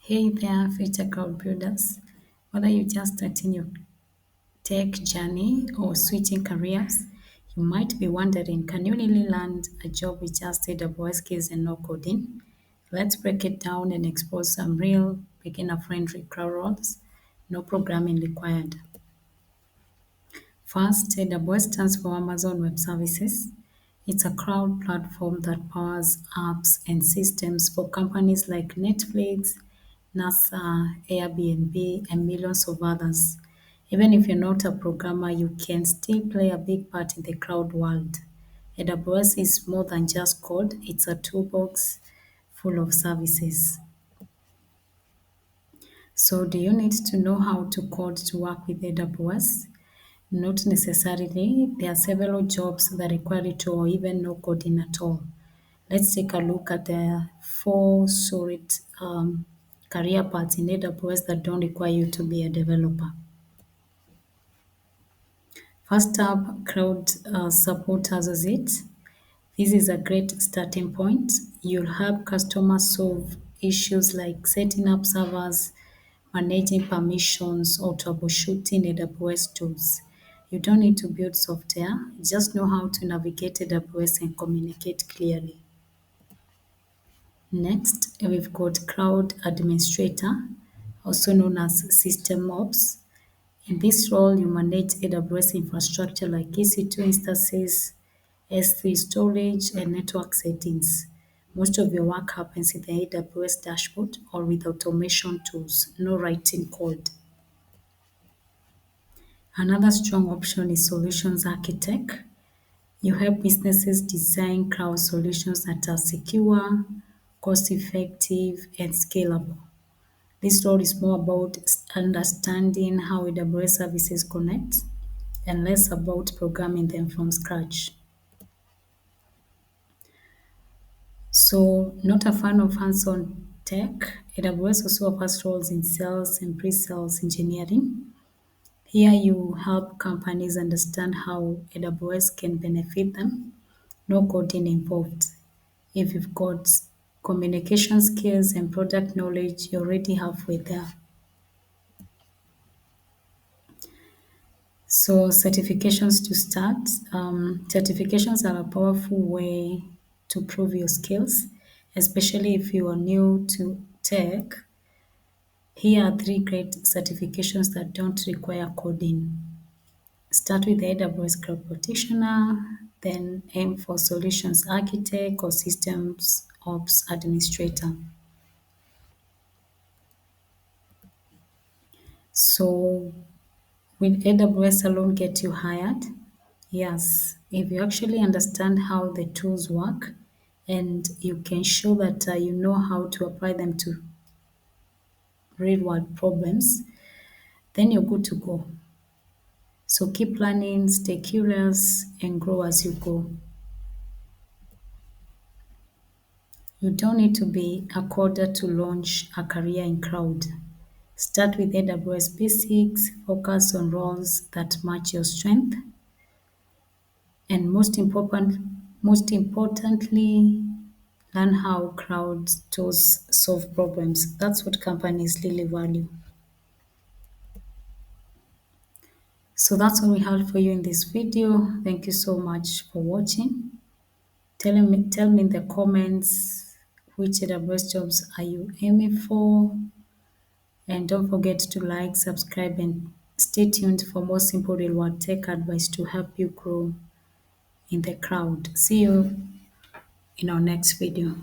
Hey there, future crowd builders. Whether you're just starting your tech journey or switching careers, you might be wondering, can you really land a job with just AWS skills and no coding? Let's break it down and expose some real beginner-friendly crowd roles, no programming required. First, AWS stands for Amazon Web Services. It's a cloud platform that powers apps and systems for companies like Netflix, NASA, Airbnb, and millions of others. Even if you're not a programmer, you can still play a big part in the cloud world. AWS is more than just code, it's a toolbox full of services. So, do you need to know how to code to work with AWS? Not necessarily. There are several jobs that require it or even no coding at all. Let's take a look at the four solid career paths in AWS that don't require you to be a developer. First up, cloud support associate. This is a great starting point. You'll help customers solve issues like setting up servers, managing permissions, or troubleshooting AWS tools. You don't need to build software, just know how to navigate AWS and communicate clearly. Next, we've got cloud administrator, also known as system ops. In this role, you manage AWS infrastructure like EC2 instances, S3 storage, and network settings. Most of your work happens in the AWS dashboard or with automation tools, no writing code. Another strong option is solutions architect. You help businesses design cloud solutions that are secure, cost-effective, and scalable. This role is more about understanding how AWS services connect and less about programming them from scratch. So, not a fan of hands-on tech, AWS also offers roles in sales and pre-sales engineering. Here you help companies understand how AWS can benefit them, no coding involved. If you've got communication skills and product knowledge, you're already halfway there. So certifications to start. Certifications are a powerful way to prove your skills, especially if you are new to tech. Here are three great certifications that don't require coding. Start with the AWS Cloud Practitioner, then aim for Solutions Architect or Systems Ops Administrator. So, will AWS alone get you hired? Yes, if you actually understand how the tools work and you can show that you know how to apply them to real world problems, then you're good to go. So keep learning, stay curious, and grow as you go. You don't need to be a coder to launch a career in cloud. Start with AWS basics, focus on roles that match your strength, and most importantly, learn how cloud tools solve problems. That's what companies really value. So that's all we have for you in this video. Thank you so much for watching. Tell me in the comments which AWS jobs are you aiming for, and don't forget to like, subscribe, and stay tuned for more simple real world tech advice to help you grow in the crowd. See you in our next video.